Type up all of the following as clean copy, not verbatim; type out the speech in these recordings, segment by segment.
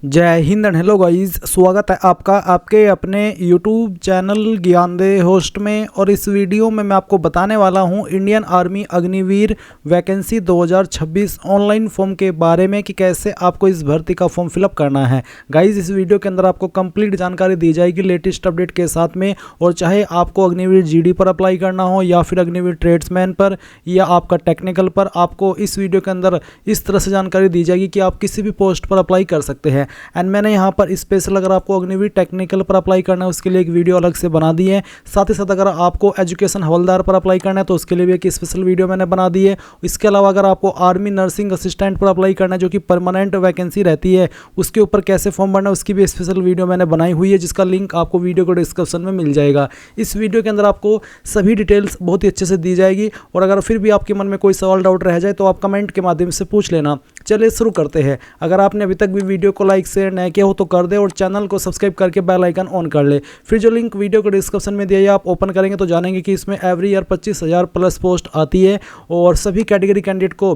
जय Hind and hello guys, स्वागत है आपका आपके अपने यूट्यूब चैनल ज्ञानदेह होस्ट में। और इस वीडियो में मैं आपको बताने वाला हूं Indian army Agniveer vacancy 2026 online form के बारे में कि कैसे आपको इस भर्ती का फॉर्म फिलअप करना है। गाइस, इस वीडियो के अंदर आपको कंप्लीट जानकारी दी जाएगी लेटेस्ट अपडेट के साथ में। और चाहे आपको अग्निवीर जीडी पर अप्लाई करना हो या फिर अग्निवीर ट्रेड्समैन पर या आपका टेक्निकल पर, आपको इस वीडियो के अंदर इस तरह से जानकारी दी जाएगी कि आप किसी भी पोस्ट पर अप्लाई कर सकते हैं। एंड मैंने यहाँ पर स्पेशल अगर आपको अग्निवीर टेक्निकल पर अप्लाई करना है उसके लिए एक वीडियो अलग से बना दी है। साथ ही साथ अगर आपको एजुकेशन हवलदार पर अप्लाई करना है तो उसके लिए भी एक स्पेशल वीडियो मैंने बना दी है। इसके अलावा अगर आपको आर्मी नर्सिंग असिस्टेंट पर अप्लाई करना है जो कि परमानेंट वैकेंसी रहती है, उसके ऊपर कैसे फॉर्म भरना है उसकी भी स्पेशल वीडियो मैंने बनाई हुई है, जिसका लिंक आपको वीडियो को डिस्क्रिप्शन में मिल जाएगा। इस वीडियो के अंदर आपको सभी डिटेल्स बहुत ही अच्छे से दी जाएगी। और अगर फिर भी आपके मन में कोई सवाल डाउट रह जाए तो आप कमेंट के माध्यम से पूछ लेना। चलिए शुरू करते हैं। अगर आपने अभी तक भी वीडियो को लाइक शेयर नहीं किया हो तो कर दे और चैनल को सब्सक्राइब करके बेल आइकन ऑन कर ले। फिर जो लिंक वीडियो को डिस्क्रिप्शन में दिया है आप ओपन करेंगे तो जानेंगे कि इसमें एवरी ईयर 25,000 प्लस पोस्ट आती है और सभी कैटेगरी कैंडिडेट को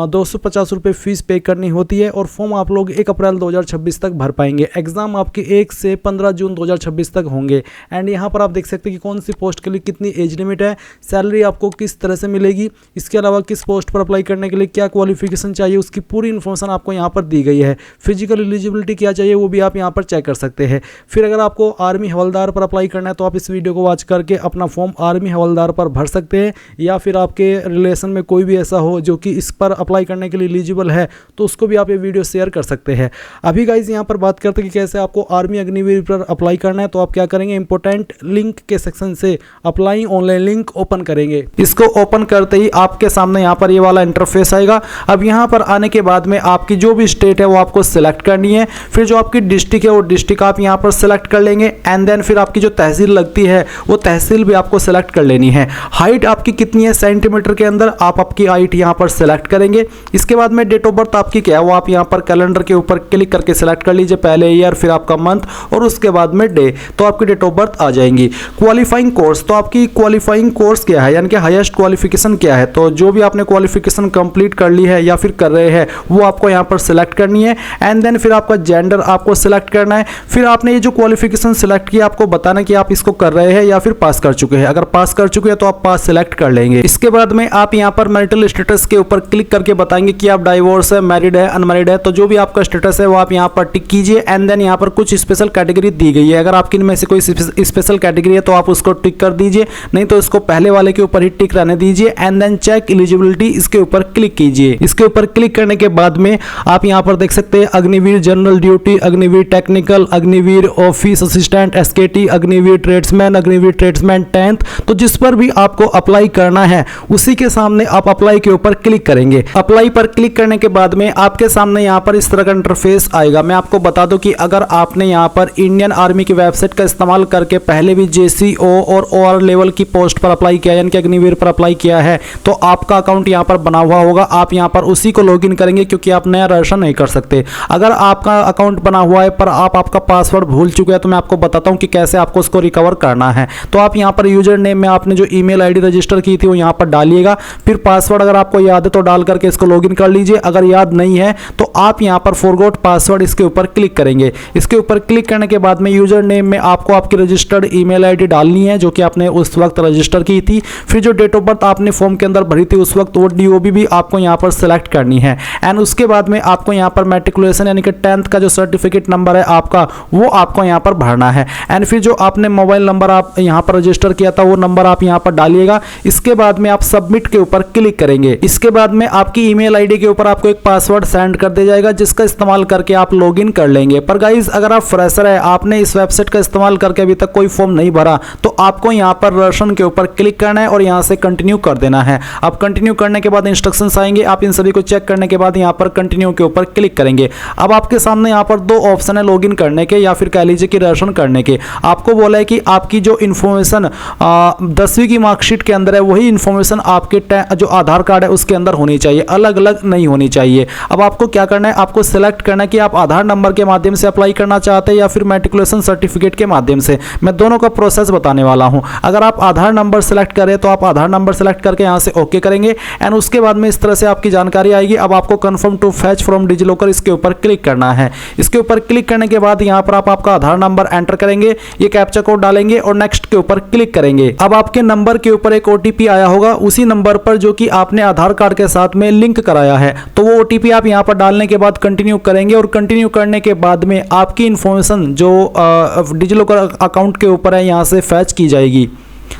250 रुपये फीस पे करनी होती है। और फॉर्म आप लोग 1 अप्रैल 2026 तक भर पाएंगे। एग्जाम आपके 1 से 15 जून 2026 तक होंगे। एंड यहाँ पर आप देख सकते हैं कि कौन सी पोस्ट के लिए कितनी एज लिमिट है, सैलरी आपको किस तरह से मिलेगी, इसके अलावा किस पोस्ट पर अप्लाई करने के लिए क्या क्वालिफिकेशन चाहिए, उसकी पूरी इन्फॉर्मेशन आपको यहाँ पर दी गई है। फिजिकल एलिजिबिलिटी क्या चाहिए वो भी आप यहाँ पर चेक कर सकते हैं। फिर अगर आपको आर्मी हवलदार पर अप्लाई करना है तो आप इस वीडियो को वॉच करके अपना फॉर्म आर्मी हवलदार पर भर सकते हैं। या फिर आपके रिलेशन में कोई भी ऐसा हो जो कि इस पर अप्लाई करने के लिए एलिजिबल है तो उसको भी आप ये वीडियो शेयर कर सकते हैं। अभी गाइज यहाँ पर बात करते हैं कि कैसे आपको आर्मी अग्निवीर पर अप्लाई करना है। तो आप क्या करेंगे, इंपॉर्टेंट लिंक के सेक्शन से अप्लाई ऑनलाइन लिंक ओपन करेंगे। इसको ओपन करते ही आपके सामने यहाँ पर ये वाला इंटरफेस आएगा। अब यहाँ पर आने के बाद में आपकी जो भी स्टेट है वो आपको सिलेक्ट करनी है। फिर जो आपकी डिस्ट्रिक्ट है वो डिस्ट्रिक्ट आप यहाँ पर सिलेक्ट कर लेंगे। एंड देन फिर आपकी जो तहसील लगती है वो तहसील भी आपको सिलेक्ट कर लेनी है। हाइट आपकी कितनी है सेंटीमीटर के अंदर, आप आपकी हाइट यहाँ पर सिलेक्ट करेंगे। इसके बाद में डेट ऑफ बर्थ आपकी क्या है वो आप यहाँ पर कैलेंडर के ऊपर क्लिक करके सिलेक्ट कर लीजिए, पहले ईयर फिर आपका मंथ और उसके बाद में डे, तो आपकी डेट ऑफ बर्थ आ जाएंगी। क्वालिफाइंग कोर्स, तो आपकी क्वालिफाइंग कोर्स क्या है यानी कि हाईएस्ट क्वालिफिकेशन क्या है, तो जो भी आपने क्वालिफिकेशन कंप्लीट कर ली है या फिर कर रहे हैं वो आपको यहाँ पर सिलेक्ट करनी है। एंड देन फिर आपका जेंडर आपको सिलेक्ट करना है। फिर आपने ये जो क्वालिफिकेशन सिलेक्ट किया आपको बताना कि आप इसको कर रहे हैं या फिर पास कर चुके हैं। अगर पास कर चुके हैं तो आप पास सिलेक्ट कर लेंगे। इसके बाद में आप यहाँ पर मैरिटल स्टेटस के ऊपर क्लिक करके बताएंगे कि आप डाइवोर्स है, मैरिड है, अनमैरिड है, तो जो भी आपका स्टेटस है वो आप यहाँ पर टिक कीजिए। एंड देन यहाँ पर कुछ स्पेशल कैटेगरी दी गई है, अगर आपकी इनमें से कोई स्पेशल कैटेगरी है तो आप उसको टिक कर दीजिए, नहीं तो इसको पहले वाले के ऊपर ही टिक रहने दीजिए। एंड देन चेक एलिजिबिलिटी इसके ऊपर क्लिक कीजिए। इसके ऊपर क्लिक करने के बाद में आप यहाँ पर देख सकते हैं Agniveer general duty, Agniveer technical, Agniveer office assistant, एसकेटी, Agniveer tradesman, Agniveer tradesman 10th, तो जिस पर भी आपको अप्लाई करना है उसी के सामने आप अप्लाई के ऊपर क्लिक करेंगे। अप्लाई पर क्लिक करने के बाद में आपके सामने यहाँ पर इस तरह का इंटरफेस आएगा। मैं आपको बता दूं कि अगर आपने यहाँ पर इंडियन आर्मी की वेबसाइट का इस्तेमाल करके पहले भी जेसीओ और ओआर लेवल की पोस्ट पर अप्लाई किया यानी कि अग्निवीर पर अप्लाई किया है तो आपका अकाउंट यहाँ पर बना हुआ होगा। आप यहाँ पर उसी को लॉगिन करेंगे क्योंकि आप नया रजिस्टर नहीं कर सकते। अगर आपका अकाउंट बना हुआ है पर आप आपका पासवर्ड भूल चुके हैं तो मैं आपको बताता हूं कि कैसे आपको उसको रिकवर करना है। तो आप यहां पर यूजर नेम में आपने जो ईमेल आईडी रजिस्टर की थी वो यहां पर डालिएगा। फिर पासवर्ड अगर आपको याद है तो डाल करके इसको लॉगिन कर लीजिए। अगर याद नहीं है तो आप यहां पर फॉरगॉट पासवर्ड इसके ऊपर क्लिक करेंगे। इसके ऊपर क्लिक करने के बाद में यूजर नेम में आपको आपकी रजिस्टर्ड ईमेल आईडी डालनी है जो कि आपने उस वक्त रजिस्टर की थी। फिर जो डेट ऑफ बर्थ आपने फॉर्म के अंदर भरी थी उस वक्त वो डीओबी भी आपको यहां पर सिलेक्ट करनी है। एंड उसके बाद में आपको यहां पर मैट्रिकुलेशन यानी कि 10th का जो सर्टिफिकेट नंबर है आपका वो आपको यहाँ पर भरना है। एंड फिर जो आपने मोबाइल नंबर आप यहाँ पर रजिस्टर किया था वो नंबर आप यहाँ पर डालिएगा। इसके बाद में आप सबमिट के ऊपर क्लिक करेंगे। इसके बाद में आपकी ईमेल आईडी के ऊपर आपको एक पासवर्ड सेंड कर दिया जाएगा जिसका इस्तेमाल करके आप लॉगिन कर लेंगे। पर गाइज अगर आप फ्रेशर है, आपने इस वेबसाइट का इस्तेमाल करके अभी तक कोई फॉर्म नहीं भरा तो आपको यहाँ पर रजिस्ट्रेशन के ऊपर क्लिक करना है और यहाँ से कंटिन्यू कर देना है। आप कंटिन्यू करने के बाद इंस्ट्रक्शंस आएंगे, आप इन सभी को चेक करने के बाद यहाँ पर कंटिन्यू के ऊपर क्लिक करेंगे। अब आपके सामने यहाँ पर 2 ऑप्शन है लॉगिन करने के या फिर कह लीजिए कि रजिस्ट्रेशन करने के। आपको बोला है कि आपकी जो इन्फॉर्मेशन 10वीं की मार्कशीट के अंदर है वही इन्फॉर्मेशन आपके जो आधार कार्ड है उसके अंदर होनी चाहिए, अलग अलग नहीं होनी चाहिए। अब आपको क्या करना है, आपको सिलेक्ट करना है कि आप आधार नंबर के माध्यम से अप्लाई करना चाहते हैं या फिर मैट्रिकुलेशन सर्टिफिकेट के माध्यम से। मैं दोनों का प्रोसेस बताने वाला हूं। अगर आप आधार नंबर सेलेक्ट करें तो आप आधार नंबर सेलेक्ट करके यहां से ओके करेंगे। एंड उसके बाद में इस तरह से आपकी जानकारी आएगी। अब आपको confirm to fetch from DigiLocker इसके ऊपर क्लिक करना करना है। इसके ऊपर क्लिक करने के बाद यहाँ पर आप आपका आधार नंबर एंटर करेंगे, ये कैप्चा कोड डालेंगे और नेक्स्ट के ऊपर क्लिक करेंगे। अब आपके नंबर के ऊपर एक ओटीपी आया होगा, उसी नंबर पर जो कि आपने आधार कार्ड के साथ में लिंक कराया है, तो वो ओटीपी आप यहाँ पर डालने के बाद कंटिन्यू करेंगे और कंटिन्यू करने के बाद में आपकी इंफॉर्मेशन जो डिजिलॉकर अकाउंट के ऊपर है यहाँ से फैच की जाएगी।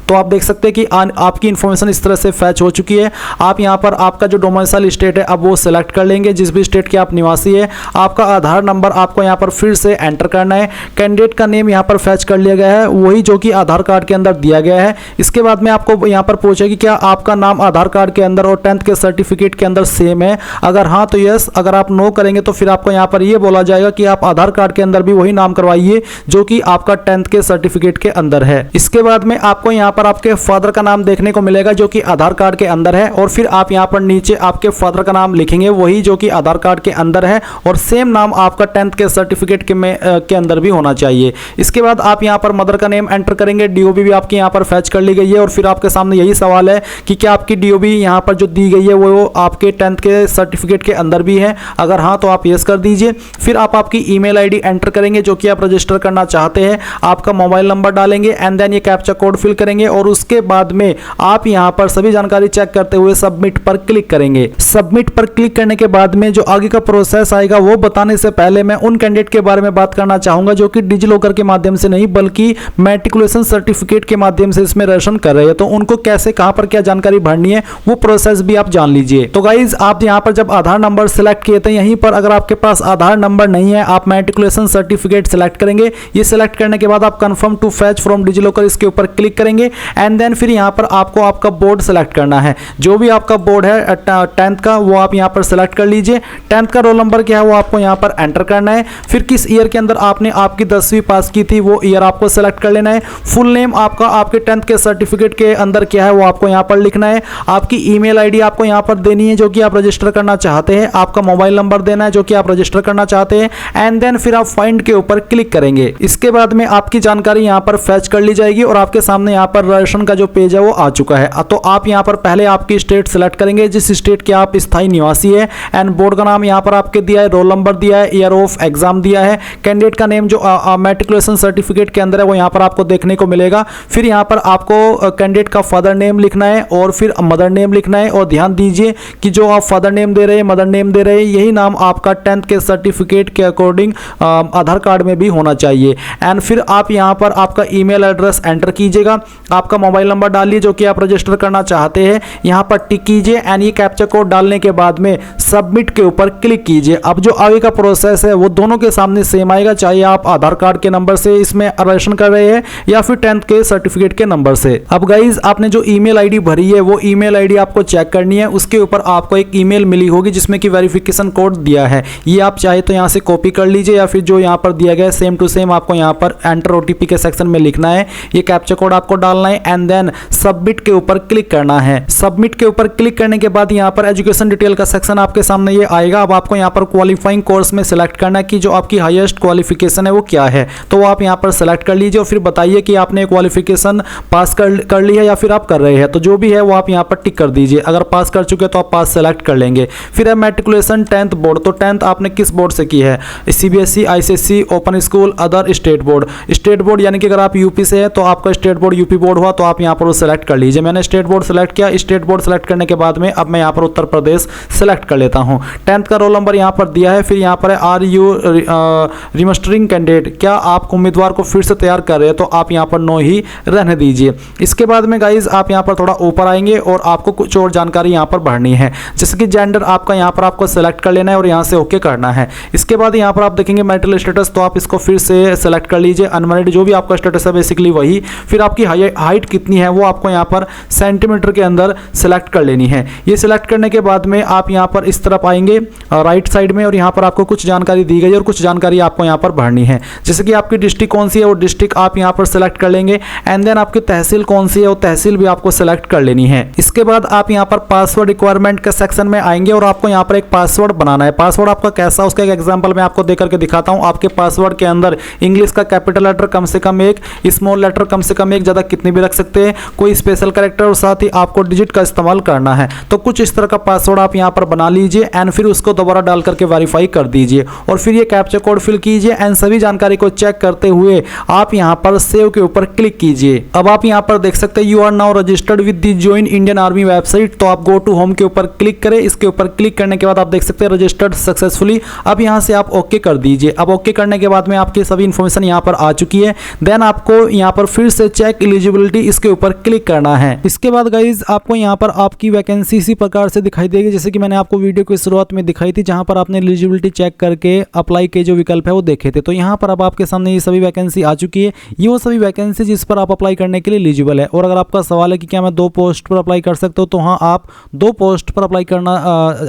तो आप देख सकते हैं कि आपकी इन्फॉर्मेशन इस तरह से फैच हो चुकी है। आप यहाँ पर आपका जो डोमिसाइल स्टेट है अब वो सिलेक्ट कर लेंगे, जिस भी स्टेट के आप निवासी है। आपका आधार नंबर आपको यहाँ पर फिर से एंटर करना है। कैंडिडेट का नेम यहाँ पर फैच कर लिया गया है, वही जो कि आधार कार्ड के अंदर दिया गया है। इसके बाद में आपको यहाँ पर पूछेगी क्या आपका नाम आधार कार्ड के अंदर और 10th के सर्टिफिकेट के अंदर सेम है। अगर हाँ तो यस, अगर आप नो करेंगे तो फिर आपको यहाँ पर ये बोला जाएगा कि आप आधार कार्ड के अंदर भी वही नाम करवाइए जो कि आपका 10th के सर्टिफिकेट के अंदर है। इसके बाद में आपको यहाँ पर आपके फादर का नाम देखने को मिलेगा जो कि आधार कार्ड के अंदर है, और फिर आप यहाँ पर नीचे आपके फादर का नाम लिखेंगे वही जो कि आधार कार्ड के अंदर है, और सेम नाम आपका 10th के सर्टिफिकेट के अंदर भी होना चाहिए। इसके बाद आप यहाँ पर मदर का नेम एंटर करेंगे। डीओबी भी आपकी यहाँ पर फैच कर ली गई है, और फिर आपके सामने यही सवाल है कि क्या आपकी डीओबी यहाँ पर जो दी गई है वो आपके 10th के सर्टिफिकेट के अंदर भी है। अगर हाँ तो आप यस कर दीजिए। फिर आप आपकी ईमेल आईडी एंटर करेंगे जो कि आप रजिस्टर करना चाहते हैं, आपका मोबाइल नंबर डालेंगे एंड देन ये कैप्चा कोड फिल करेंगे, और उसके बाद में आप यहां पर सभी जानकारी चेक करते हुए सबमिट पर क्लिक करेंगे। सबमिट पर क्लिक करने के बाद में जो आगे का प्रोसेस आएगा वो बताने से पहले मैं उन कैंडिडेट के बारे में बात करना चाहूंगा जो कि डिजिलॉकर के माध्यम से नहीं बल्कि मैट्रिकुलेशन सर्टिफिकेट के माध्यम से इसमें रजिस्ट्रेशन कर रहे हैं। तो उनको कैसे कहां पर क्या जानकारी भरनी है वो प्रोसेस भी आप जान लीजिए। तो गाइज आप यहां पर जब आधार नंबर सिलेक्ट किए थे, यहीं पर अगर आपके पास आधार नंबर नहीं है आप मैट्रिकुलेशन सर्टिफिकेट सिलेक्ट करेंगे। ये सिलेक्ट करने के बाद आप confirm to fetch from DigiLocker इसके ऊपर क्लिक करेंगे एंड देन फिर यहाँ पर आपको आपका बोर्ड सेलेक्ट करना है। जो भी आपका बोर्ड है 10th का वो आप यहाँ पर सेलेक्ट कर लीजिए। 10th का रोल नंबर क्या है वो आपको यहाँ पर एंटर करना है। फिर किस ईयर के अंदर आपने आपकी 10वीं पास की थी वो ईयर आपको सेलेक्ट कर लेना है। फुल नेम आपका आपके 10th के सर्टिफिकेट के अंदर क्या है वो आपको यहाँ पर लिखना है। आपकी ईमेल आईडी आपको यहाँ पर देनी है जो कि आप रजिस्टर करना चाहते हैं। आपका मोबाइल नंबर देना है जो कि आप रजिस्टर करना चाहते हैं एंड देन फिर आप फाइंड के ऊपर क्लिक करेंगे। इसके बाद में आपकी जानकारी यहाँ पर फैच कर ली जाएगी और आपके सामने यहाँ पर रजिस्ट्रेशन का जो पेज है वो आ चुका है। तो आप यहाँ पर पहले आपकी स्टेट सेलेक्ट करेंगे जिस स्टेट के आप स्थायी निवासी है एंड बोर्ड का नाम यहाँ पर आपके दिया है, रोल नंबर दिया है, ईयर ऑफ एग्जाम दिया है, कैंडिडेट का नेम जो मैट्रिकुलेशन सर्टिफिकेट के अंदर है वो यहाँ पर आपको देखने को मिलेगा। फिर यहाँ पर आपको कैंडिडेट का फादर नेम लिखना है और फिर मदर नेम लिखना है, और ध्यान दीजिए कि जो आप फादर नेम दे रहे हैं मदर नेम दे रहे हैं यही नाम आपका 10th के सर्टिफिकेट के अकॉर्डिंग आधार कार्ड में भी होना चाहिए। एंड फिर आप यहाँ पर आपका ईमेल एड्रेस एंटर कीजिएगा, आपका मोबाइल नंबर डालिए जो कि आप रजिस्टर करना चाहते हैं, यहाँ पर टिक कीजिए एंड ये कैप्चा कोड डालने के बाद में सबमिट के ऊपर क्लिक कीजिए। अब जो आगे का प्रोसेस है वो दोनों के सामने सेम आएगा, चाहे आप आधार कार्ड के नंबर से इसमें रजिस्ट्रेशन कर रहे हैं या फिर 10th के सर्टिफिकेट के नंबर से। अब गाइज आपने जो ईमेल आईडी भरी है वो ईमेल आईडी आपको चेक करनी है। उसके ऊपर आपको एक ईमेल मिली होगी जिसमें कि वेरिफिकेशन कोड दिया है, ये आप चाहे तो यहाँ से कॉपी कर लीजिए या फिर जो यहाँ पर दिया गया है सेम टू सेम आपको यहाँ पर एंटर ओटीपी के सेक्शन में लिखना है। ये कैप्चा कोड आपको डालना है एंड देन सबमिट के ऊपर क्लिक करना है। सबमिट के ऊपर क्लिक करने के बाद यहाँ पर एजुकेशन डिटेल का सेक्शन आपके सामने ये आएगा। अब आपको यहाँ पर क्वालिफाइंग कोर्स में सिलेक्ट करना है कि जो आपकी हाईएस्ट क्वालिफिकेशन है वो क्या है, तो वो आप यहाँ पर सिलेक्ट कर लीजिए और फिर बताइए कि आपने क्वालिफिकेशन पास कर ली है या फिर आप कर रहे हैं, तो जो भी है वो आप यहाँ पर टिक कर दीजिए। अगर पास कर चुके तो आप पास सेलेक्ट कर लेंगे। फिर है मैट्रिकुलेशन 10th बोर्ड, तो 10th आपने किस बोर्ड से की है, CBSE, ICSE, open school, other, state board. State board यानी कि अगर आप यूपी से है तो आपका स्टेट बोर्ड यूपी बोर्ड हुआ तो आप यहाँ पर वो सेलेक्ट कर लीजिए। मैंने स्टेट बोर्ड सेलेक्ट किया। स्टेट बोर्ड सेलेक्ट करने के बाद में अब मैं यहाँ पर उत्तर प्रदेश सेलेक्ट कर लेता हूँ। 10th का रोल नंबर यहाँ पर दिया है। फिर यहाँ पर है आर यू रिमस्टरिंग कैंडिडेट, क्या आप उम्मीदवार को फिर से तैयार कर रहे हैं, तो आप यहाँ पर नो ही रहने दीजिए। इसके बाद में गाइज आप यहाँ पर थोड़ा ऊपर आएंगे और आपको कुछ और जानकारी यहाँ पर भरनी है, जैसे कि जेंडर आपका यहाँ पर आपको सेलेक्ट कर लेना है और यहाँ से ओके करना है। इसके बाद यहाँ पर आप देखेंगे मैरिटल स्टेटस, तो आप इसको फिर से सेलेक्ट कर लीजिए। अनमैरिड जो भी आपका स्टेटस है बेसिकली वही। फिर आपकी हाइट कितनी है वो आपको यहाँ पर सेंटीमीटर के अंदर सेलेक्ट कर लेनी है। ये सिलेक्ट करने के बाद में आप यहाँ पर इस तरफ आएंगे राइट साइड में और यहाँ पर आपको कुछ जानकारी दी गई और कुछ जानकारी आपको यहाँ पर भरनी है, जैसे कि आपकी डिस्ट्रिक्ट कौन सी है वो डिस्ट्रिक्ट आप यहाँ पर सेलेक्ट कर लेंगे एंड देन आपकी तहसील कौन सी है वो तहसील भी आपको सेलेक्ट कर लेनी है। इसके बाद आप यहाँ पर पासवर्ड रिक्वायरमेंट के सेक्शन में आएंगे और आपको यहाँ पर एक पासवर्ड बनाना है। पासवर्ड आपका कैसा, उसका एक एग्जाम्पल मैं आपको देकर के दिखाता हूँ। आपके पासवर्ड के अंदर इंग्लिश का कैपिटल लेटर कम से कम एक, स्मॉल लेटर कम से कम एक, ज़्यादा कितनी भी रख सकते हैं, कोई स्पेशल कैरेक्टर और साथ ही आपको डिजिट का इस्तेमाल करना है। तो कुछ इस तरह का पासवर्ड आप यहाँ पर बना लीजिए एंड फिर उसको दोबारा डाल करके वेरीफाई कर दीजिए और फिर ये कैप्चा कोड फिल कीजिए एंड सभी जानकारी को चेक करते हुए आप यहाँ पर सेव के ऊपर क्लिक कीजिए। अब आप यहाँ पर देख सकते हैं you are now registered with the join Indian army website. तो आप गो टू होम के ऊपर क्लिक करें। इसके ऊपर क्लिक करने के बाद आप देख सकते हैं रजिस्टर्ड सक्सेसफुली। अब यहाँ से आप ओके कर दीजिए। अब ओके करने के बाद में आपकी सभी इंफॉर्मेशन यहाँ पर आ चुकी है। देन आपको यहाँ पर फिर से चेक एलिजिबिलिटी इसके ऊपर क्लिक करना है। इसके बाद गाइज आपको यहाँ पर आपकी वैकेंसी इसी प्रकार से दिखाई देगी जैसे कि मैंने आपको वीडियो की शुरुआत में दिखाई थी, जहां पर आपने एलिजिबिलिटी चेक करके अप्लाई के जो विकल्प है वो देखे थे। तो यहाँ पर अब आपके सामने ये सभी वैकेंसी आ चुकी है। ये वो सभी वैकेंसी जिस पर आप अप्लाई करने के लिए एलिजिबल है। और अगर आपका सवाल है कि क्या मैं 2 पोस्ट पर अप्लाई कर सकता हूँ, तो हाँ आप 2 पोस्ट पर अप्लाई करना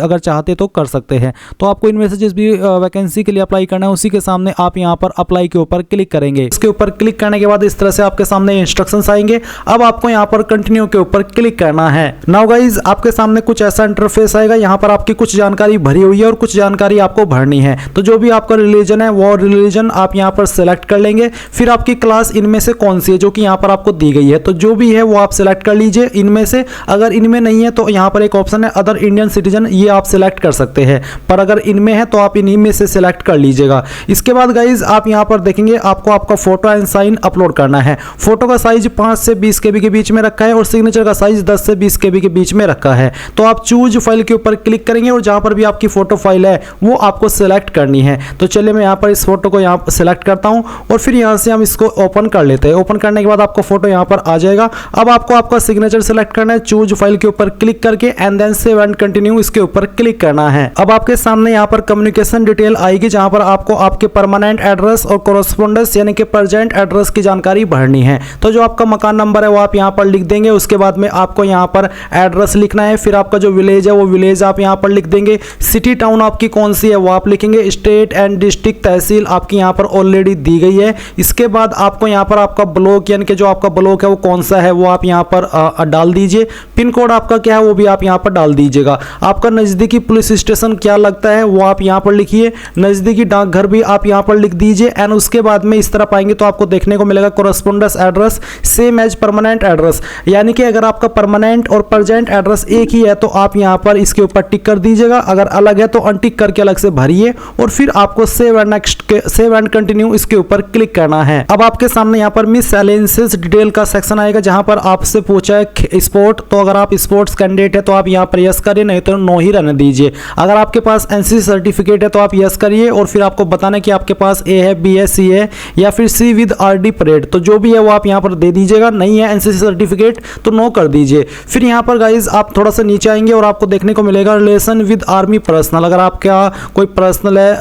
अगर चाहते तो कर सकते हैं। तो आपको इनमें से जिस भी वैकेंसी के लिए अप्लाई करना है उसी के सामने आप यहाँ पर अप्लाई के ऊपर क्लिक करेंगे। इसके ऊपर क्लिक करने के बाद इस तरह से आपके सामने इंस्ट्रक्शंस आएंगे। अब आपको यहाँ पर कंटिन्यू के ऊपर क्लिक करना है। नाउ गाइज आपके सामने कुछ ऐसा इंटरफेस आएगा। यहाँ पर आपकी कुछ जानकारी भरी हुई है और कुछ जानकारी आपको भरनी है। तो जो भी आपका रिलीजन है वो रिलीजन आप यहाँ पर सिलेक्ट कर लेंगे। फिर आपकी क्लास इनमें से कौन सी है जो कि यहाँ पर आपको दी गई है, तो जो भी है वो आप सिलेक्ट कर लीजिए इनमें से। अगर इनमें नहीं है तो यहाँ पर एक ऑप्शन है अदर इंडियन सिटीजन, ये आप सिलेक्ट कर सकते हैं। पर अगर इनमें है तो आप इन्हीं में से सिलेक्ट कर लीजिएगा। इसके बाद गाइज आप यहाँ पर देखेंगे आपको आपका फोटो एंड साइन अपलोड करना है। फोटो का साइज 5 से 20 KB के बीच में रखा है और सिग्नेचर का साइज 10 से 20 KB के बीच में रखा है। तो आप चूज फाइल के ऊपर क्लिक करेंगे और जहां पर भी आपकी फोटो फाइल है वो आपको सिलेक्ट करनी है। तो चलिए मैं यहाँ पर इस फोटो को यहाँ पर सिलेक्ट करता हूँ और फिर यहाँ से हम इसको ओपन कर लेते हैं। ओपन करने के बाद आपको फोटो यहाँ पर आ जाएगा। अब आपको आपका सिग्नेचर सिलेक्ट करना है चूज फाइल के ऊपर क्लिक करके and then save and continue इसके ऊपर क्लिक करना है। अब आपके सामने यहाँ पर कम्युनिकेशन डिटेल आएगी जहां पर आपको आपके परमानेंट एड्रेस और कोरेस्पोंडेंस यानी कि प्रेजेंट एड्रेस की जानकारी भरनी है। तो जो आपका मकान नंबर है वो आप यहाँ पर लिख देंगे। उसके बाद में आपको यहाँ पर एड्रेस लिखना है। फिर आपका जो विलेज है वो विलेज आप यहाँ पर लिख देंगे। सिटी टाउन आपकी कौन सी है वो आप लिखेंगे। स्टेट एंड डिस्ट्रिक्ट तहसील आपकी यहाँ पर ऑलरेडी दी गई है। इसके बाद आपको यहाँ पर आपका ब्लॉक यानी कि जो आपका ब्लॉक है वो कौन सा है वो आप यहाँ पर डाल दीजिए। पिन कोड आपका क्या है वो भी आप यहाँ पर डाल दीजिएगा। आपका नज़दीकी पुलिस स्टेशन क्या लगता है वो आप यहाँ पर लिखिए। नज़दीकी डाकघर भी आप यहाँ पर लिख दीजिए एंड उसके बाद में इस तरह पाएंगे तो आपको देखने को मिलेगा correspondence address same as permanent address, यानी कि अगर आपका परमानेंट और प्रेजेंट एड्रेस एक ही है तो आप यहाँ पर इसके ऊपर टिक कर दीजिएगा। अगर अलग है तो अनटिक करके अलग से भरिए और फिर आपको सेव एंड कंटिन्यू इसके ऊपर क्लिक करना है। अब आपके सामने यहाँ पर मिससेलेनियस डिटेल का सेक्शन आएगा जहां पर आपसे पूछा है स्पोर्ट। तो अगर आप स्पोर्ट्स कैंडिडेट है तो आप यहाँ पर यस करिए, नहीं तो नो ही रहने दीजिए। अगर आपके पास एनसीसी सर्टिफिकेट है तो आप यस करिए और फिर आपको बताना कि आपके पास ए है, बी है, सी है या फिर सी विद RD परेड, तो जो भी है वो आप यहाँ पर दे दीजिएगा। नहीं है एनसीसी सर्टिफिकेट तो नो कर दीजिए। फिर यहाँ पर गाइज आप थोड़ा सा नीचे आएंगे और आपको देखने को मिलेगा रिलेशन विद आर्मी पर्सनल। अगर आपका कोई पर्सनल है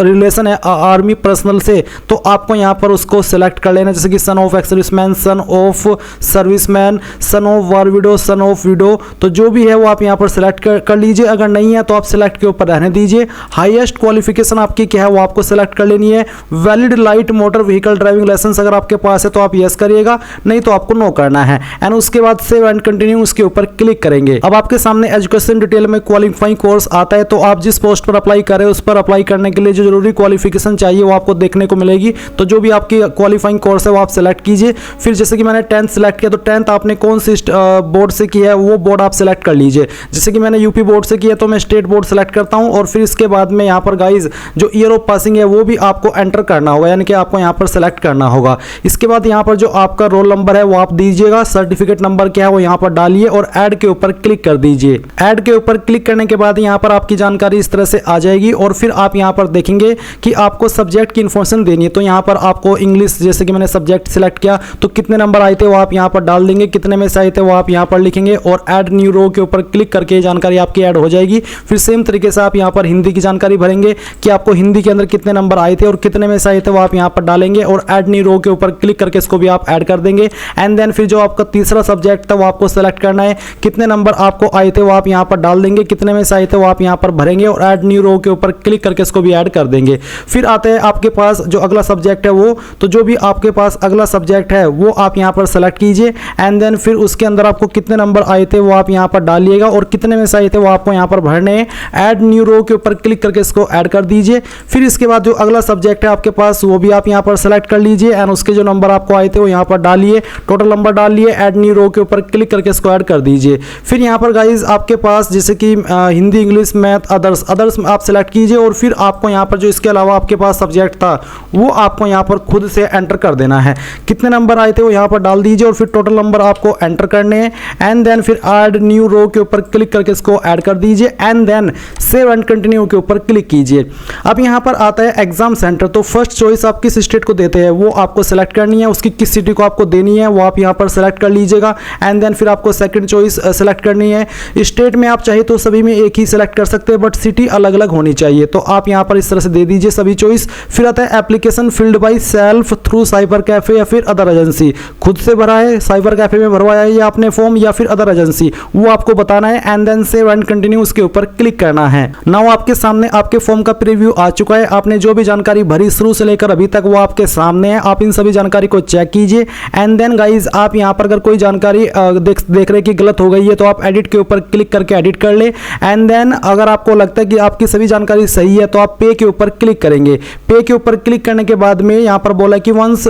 रिलेशन है आर्मी पर्सनल से तो आपको यहाँ पर उसको सिलेक्ट कर लेना, जैसे कि son of ex serviceman, son of serviceman, son of war window, son of window, तो जो भी है वो आप यहाँ पर सिलेक्ट कर लीजिए। अगर नहीं है तो आप सिलेक्ट के ऊपर रहने दीजिए। हाईएस्ट क्वालिफिकेशन आपकी क्या है वो आपको सिलेक्ट कर लेनी है। Valid light motor vehicle driving licence अगर आपके पास है तो आप यस करिएगा, नहीं तो आपको नो करना है एंड उसके बाद सेव एंड कंटिन्यू उसके ऊपर क्लिक करेंगे। अब आपके सामने एजुकेशन डिटेल में क्वालिफाइंग कोर्स आता है। तो आप जिस पोस्ट पर अप्लाई कर रहे हैं उस पर अप्लाई करने के लिए जो जरूरी क्वालिफिकेशन चाहिए वो आपको देखने को मिलेगी। तो जो भी आपकी क्वालिफाइंग कोर्स है वो आप सिलेक्ट कीजिए। फिर जैसे कि मैंने 10th सिलेक्ट किया तो 10th आपने कौन सी बोर्ड से किया है वो बोर्ड आप सिलेक्ट कर लीजिए। जैसे कि मैंने यूपी बोर्ड से किया तो मैं स्टेट बोर्ड सिलेक्ट करता हूं और फिर इसके बाद में यहाँ पर गाइज जो ईयर ऑफ पासिंग है वो भी आपको एंटर करना होगा, यानी कि आपको यहाँ पर सिलेक्ट करना होगा। इसके बाद यहाँ पर जो आपका रोल नंबर है वो आप दीजिएगा। सर्टिफिकेट नंबर क्या है वो यहाँ पर डालिए और ऐड के ऊपर क्लिक कर दीजिए। ऐड के ऊपर क्लिक करने के बाद यहाँ पर आपकी जानकारी इस तरह से आ जाएगी और फिर आप यहाँ पर देखेंगे कि आपको सब्जेक्ट की इंफॉर्मेशन देनी है। तो यहाँ पर आपको इंग्लिश, जैसे कि मैंने सब्जेक्ट सिलेक्ट किया तो कितने नंबर आए थे वो आप यहाँ पर डाल देंगे, कितने में से आए थे वो आप यहाँ पर लिखेंगे और ऐड न्यू रो के ऊपर क्लिक करके जानकारी आपकी ऐड हो जाएगी। फिर सेम तरीके से आप यहाँ पर हिंदी की जानकारी भरेंगे कि आपको हिंदी के अंदर कितने नंबर आए थे और कितने में से आए थे वो आप यहाँ पर डालेंगे और ऐड न्यू रो के ऊपर क्लिक करके इसको भी आप ऐड कर देंगे। एंड देन फिर जो आपका तीसरा सब्जेक्ट था वो आपको सेलेक्ट करना है, कितने नंबर आपको आए थे वो आप यहाँ पर डाल देंगे, कितने में से आए थे वो आप यहाँ पर भरेंगे और ऐड न्यू रो के ऊपर क्लिक करके इसको भी ऐड कर देंगे। फिर फिर आते हैं आपके पास जो अगला सब्जेक्ट है वो, तो जो भी आपके पास अगला सब्जेक्ट है वो आप यहाँ पर सेलेक्ट कीजिए एंड देन फिर उसके अंदर आपको कितने नंबर आए थे वो आप यहाँ पर डालिएगा और कितने में से आए थे वो आपको यहाँ पर भरने हैं। ऐड न्यू रो के ऊपर क्लिक करके इसको ऐड कर दीजिए। फिर इसके बाद जो अगला सब्जेक्ट है आपके पास वो भी आप यहाँ पर सेलेक्ट कर लीजिए एंड उसके जो नंबर आपको आए थे वो यहाँ पर डालिए, टोटल नंबर डालिए, ऐड न्यू रो के ऊपर क्लिक करके इसको ऐड कर दीजिए। फिर यहाँ पर गाइज आपके पास जैसे कि हिंदी, इंग्लिश, मैथ, अदर्स आप सेलेक्ट कीजिए और फिर आपको यहाँ पर जो इसके अलावा आपके पास सब्जेक्ट था वो आपको यहाँ पर खुद से एंटर कर देना है। कितने नंबर आए थे वो यहाँ पर डाल दीजिए और फिर टोटल नंबर आपको एंटर करने हैं एंड देन फिर ऐड न्यू रो के ऊपर क्लिक करके इसको ऐड कर दीजिए and then save and continue के ऊपर क्लिक कीजिए। अब यहाँ पर आता है एग्जाम सेंटर। तो फर्स्ट चॉइस आप किस स्टेट को देते हैं वो आपको सेलेक्ट करनी है, उसकी किस सिटी को आपको देनी है वो आप यहाँ पर सेलेक्ट कर लीजिएगा एंड देन फिर आपको सेकंड चॉइस सेलेक्ट करनी है। स्टेट में आप चाहे तो सभी में एक ही सेलेक्ट कर सकते हैं बट सिटी अलग अलग होनी चाहिए, तो आप यहाँ पर इस तरह से दे दीजिए सभी चॉइस। फिर आता है application field by self through cyber cafe या फिर अदर एजेंसी, खुद से भरा है, साइबर कैफे में भरवाया है या आपने फॉर्म या फिर अदर एजेंसी, वो आपको बताना है and then save and continue उसके ऊपर क्लिक करना है। नाउ आपके सामने आपके फॉर्म का प्रीव्यू आ चुका है। आपने जो भी जानकारी भरी शुरू से लेकर अभी तक वो आपके सामने है। आप इन सभी जानकारी को चेक कीजिए एंड देन गाइज आप यहाँ पर अगर कोई जानकारी देख रहे कि गलत हो गई है तो आप एडिट के ऊपर क्लिक करके एडिट कर ले एंड देन अगर आपको लगता है कि आपकी सभी जानकारी सही है तो आप पे के ऊपर क्लिक करेंगे। पे के ऊपर क्लिक करने के बाद में यहाँ पर बोला कि once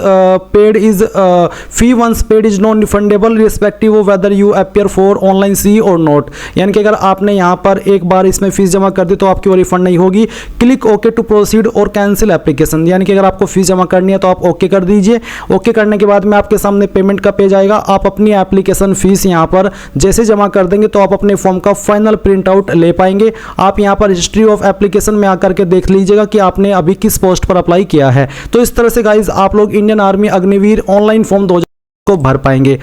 paid is non refundable respective of whether you appear for online C or not, यानी कि अगर आपने यहाँ पर एक बार इसमें फीस जमा कर दी तो आपकी वो रिफंड नहीं होगी। क्लिक ओके टू प्रोसीड और कैंसिल एप्लीकेशन, यानी कि अगर आपको फीस जमा करनी है तो आप ओके कर दीजिए। ओके करने के बाद में आपके सामने पेमेंट का पेज आएगा। आप अपनी एप्लीकेशन फीस यहाँ पर जैसे जमा कर देंगे तो आप अपने फॉर्म का फाइनल प्रिंट आउट ले पाएंगे। आप यहाँ पर हिस्ट्री ऑफ एप्लीकेशन में आकर के देख लीजिएगा कि आपने अभी किस पोस्ट पर अप्लाई किया है। तो इस तरह से गाइज आप लोग Indian army Agniveer online form 2000 को भर पाएंगे।